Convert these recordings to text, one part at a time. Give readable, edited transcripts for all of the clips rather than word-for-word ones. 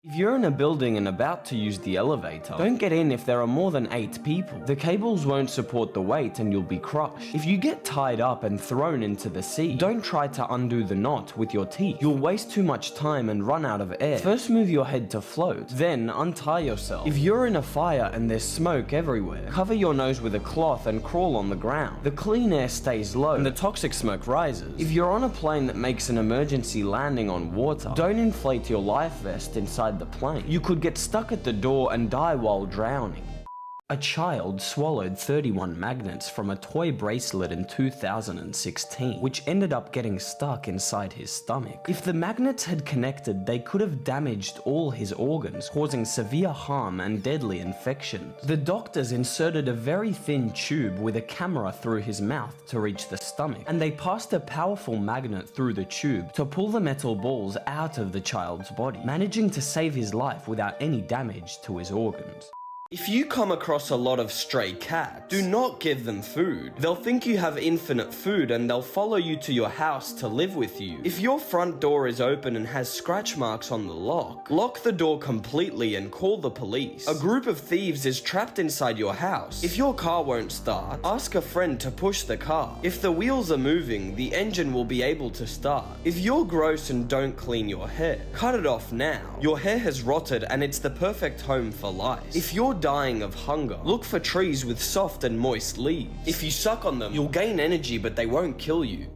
If you're in a building and about to use the elevator, don't get in if there are more than 8 people. The cables won't support the weight and you'll be crushed. If you get tied up and thrown into the sea, don't try to undo the knot with your teeth. You'll waste too much time and run out of air. First move your head to float, then untie yourself. If you're in a fire and there's smoke everywhere, cover your nose with a cloth and crawl on the ground. The clean air stays low and the toxic smoke rises. If you're on a plane that makes an emergency landing on water, don't inflate your life vest inside the plane. You could get stuck at the door and die while drowning. A child swallowed 31 magnets from a toy bracelet in 2016, which ended up getting stuck inside his stomach. If the magnets had connected, they could have damaged all his organs, causing severe harm and deadly infections. The doctors inserted a very thin tube with a camera through his mouth to reach the stomach, and they passed a powerful magnet through the tube to pull the metal balls out of the child's body, managing to save his life without any damage to his organs. If you come across a lot of stray cats, do not give them food. They'll think you have infinite food and they'll follow you to your house to live with you. If your front door is open and has scratch marks on the lock, lock the door completely and call the police. A group of thieves is trapped inside your house. If your car won't start, ask a friend to push the car. If the wheels are moving, the engine will be able to start. If you're gross and don't clean your hair, cut it off now. Your hair has rotted and it's the perfect home for lice. If you're dying of hunger, look for trees with soft and moist leaves. If you suck on them, you'll gain energy but they won't kill you.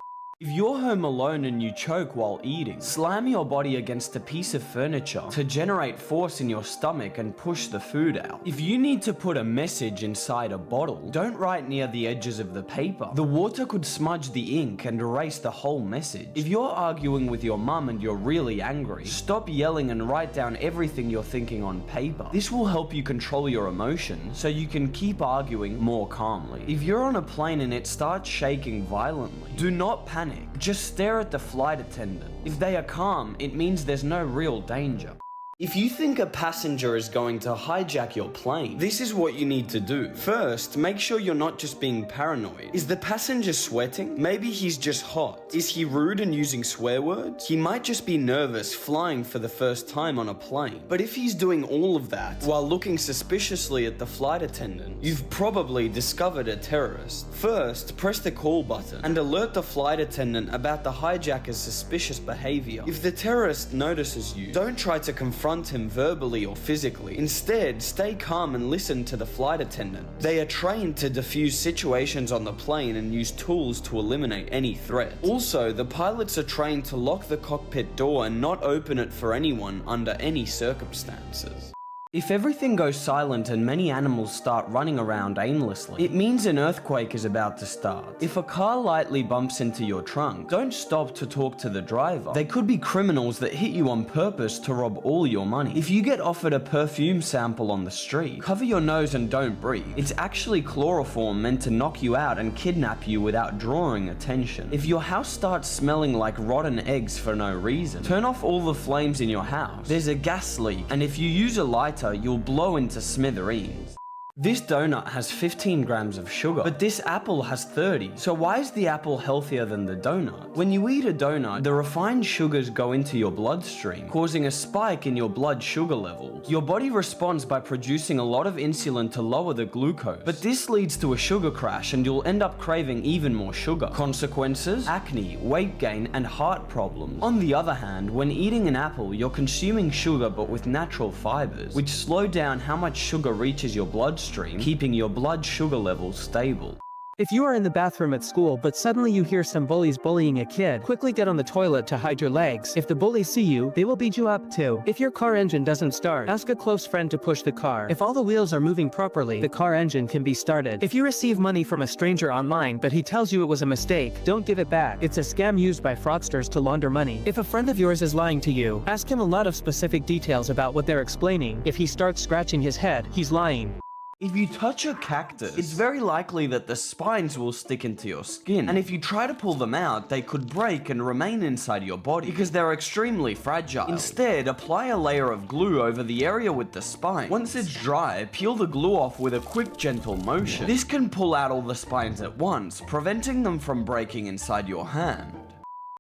If you're home alone and you choke while eating, slam your body against a piece of furniture to generate force in your stomach and push the food out. If you need to put a message inside a bottle, don't write near the edges of the paper. The water could smudge the ink and erase the whole message. If you're arguing with your mum and you're really angry, stop yelling and write down everything you're thinking on paper. This will help you control your emotions so you can keep arguing more calmly. If you're on a plane and it starts shaking violently, do not panic. Just stare at the flight attendant. If they are calm, it means there's no real danger. If you think a passenger is going to hijack your plane, this is what you need to do. First, make sure you're not just being paranoid. Is the passenger sweating? Maybe he's just hot. Is he rude and using swear words? He might just be nervous flying for the first time on a plane. But if he's doing all of that while looking suspiciously at the flight attendant, you've probably discovered a terrorist. First, press the call button and alert the flight attendant about the hijacker's suspicious behavior. If the terrorist notices you, don't try to confront him verbally or physically. Instead, stay calm and listen to the flight attendant. They are trained to defuse situations on the plane and use tools to eliminate any threat. Also, the pilots are trained to lock the cockpit door and not open it for anyone under any circumstances. If everything goes silent and many animals start running around aimlessly, it means an earthquake is about to start. If a car lightly bumps into your trunk, don't stop to talk to the driver. They could be criminals that hit you on purpose to rob all your money. If you get offered a perfume sample on the street, cover your nose and don't breathe. It's actually chloroform meant to knock you out and kidnap you without drawing attention. If your house starts smelling like rotten eggs for no reason, turn off all the flames in your house. There's a gas leak, and if you use a lighter, you'll blow into smithereens. This donut has 15 grams of sugar, but this apple has 30. So why is the apple healthier than the donut? When you eat a donut, the refined sugars go into your bloodstream, causing a spike in your blood sugar levels. Your body responds by producing a lot of insulin to lower the glucose, but this leads to a sugar crash and you'll end up craving even more sugar. Consequences? Acne, weight gain, and heart problems. On the other hand, when eating an apple, you're consuming sugar but with natural fibers, which slow down how much sugar reaches your bloodstream, keeping your blood sugar levels stable. If you are in the bathroom at school but suddenly you hear some bullies bullying a kid, quickly get on the toilet to hide your legs. If the bullies see you, they will beat you up too. If your car engine doesn't start, ask a close friend to push the car. If all the wheels are moving properly, the car engine can be started. If you receive money from a stranger online but he tells you it was a mistake, don't give it back. It's a scam used by fraudsters to launder money. If a friend of yours is lying to you, ask him a lot of specific details about what they're explaining. If he starts scratching his head, he's lying. If you touch a cactus, it's very likely that the spines will stick into your skin, and if you try to pull them out, they could break and remain inside your body because they're extremely fragile. Instead, apply a layer of glue over the area with the spine. Once it's dry, peel the glue off with a quick, gentle motion. This can pull out all the spines at once, preventing them from breaking inside your hand.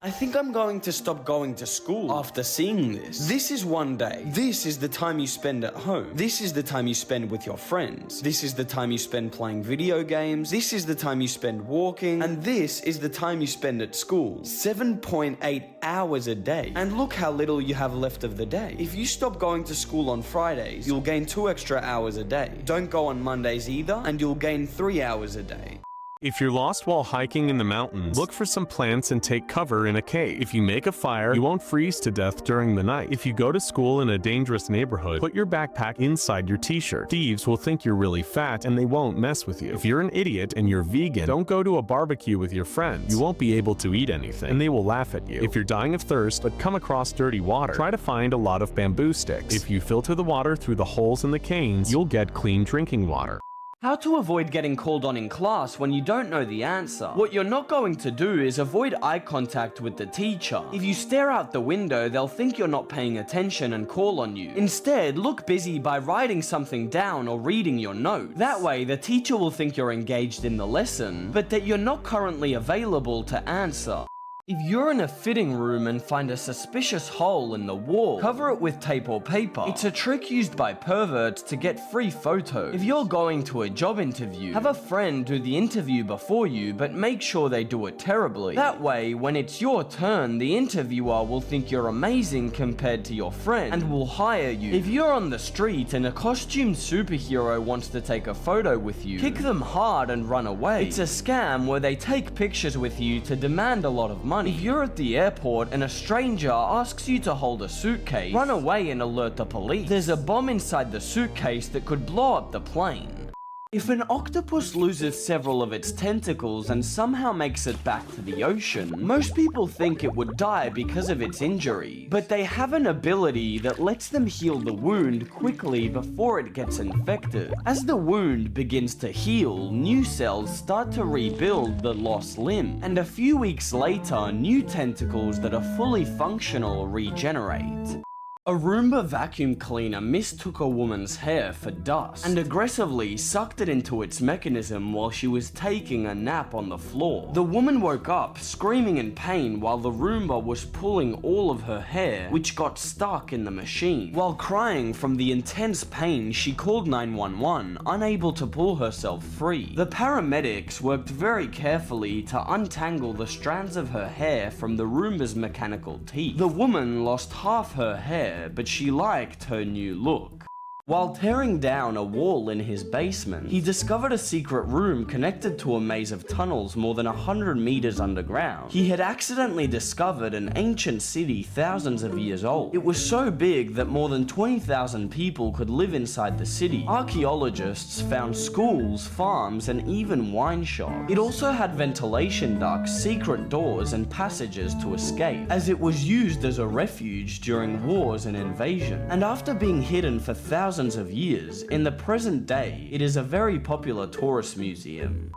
I think I'm going to stop going to school after seeing this. This is one day. This is the time you spend at home. This is the time you spend with your friends. This is the time you spend playing video games. This is the time you spend walking. And this is the time you spend at school. 7.8 hours a day. And look how little you have left of the day. If you stop going to school on Fridays, you'll gain 2 extra hours a day. Don't go on Mondays either, and you'll gain 3 hours a day. If you're lost while hiking in the mountains, look for some plants and take cover in a cave. If you make a fire, you won't freeze to death during the night. If you go to school in a dangerous neighborhood, put your backpack inside your t-shirt. Thieves will think you're really fat and they won't mess with you. If you're an idiot and you're vegan, don't go to a barbecue with your friends. You won't be able to eat anything, and they will laugh at you. If you're dying of thirst but come across dirty water, try to find a lot of bamboo sticks. If you filter the water through the holes in the canes, you'll get clean drinking water. How to avoid getting called on in class when you don't know the answer. What you're not going to do is avoid eye contact with the teacher. If you stare out the window, they'll think you're not paying attention and call on you. Instead, look busy by writing something down or reading your notes. That way, the teacher will think you're engaged in the lesson, but that you're not currently available to answer. If you're in a fitting room and find a suspicious hole in the wall, cover it with tape or paper. It's a trick used by perverts to get free photos. If you're going to a job interview, have a friend do the interview before you, but make sure they do it terribly. That way, when it's your turn, the interviewer will think you're amazing compared to your friend and will hire you. If you're on the street and a costumed superhero wants to take a photo with you, kick them hard and run away. It's a scam where they take pictures with you to demand a lot of money. If you're at the airport and a stranger asks you to hold a suitcase, run away and alert the police. There's a bomb inside the suitcase that could blow up the plane. If an octopus loses several of its tentacles and somehow makes it back to the ocean, most people think it would die because of its injury. But they have an ability that lets them heal the wound quickly before it gets infected. As the wound begins to heal, new cells start to rebuild the lost limb, and a few weeks later, new tentacles that are fully functional regenerate. A Roomba vacuum cleaner mistook a woman's hair for dust and aggressively sucked it into its mechanism while she was taking a nap on the floor. The woman woke up screaming in pain while the Roomba was pulling all of her hair, which got stuck in the machine. While crying from the intense pain, she called 911, unable to pull herself free. The paramedics worked very carefully to untangle the strands of her hair from the Roomba's mechanical teeth. The woman lost half her hair, but she liked her new look. While tearing down a wall in his basement, he discovered a secret room connected to a maze of tunnels more than 100 meters underground. He had accidentally discovered an ancient city thousands of years old. It was so big that more than 20,000 people could live inside the city. Archaeologists found schools, farms, and even wine shops. It also had ventilation ducts, secret doors, and passages to escape, as it was used as a refuge during wars and invasion. And after being hidden for thousands of years, in the present day, it is a very popular tourist museum.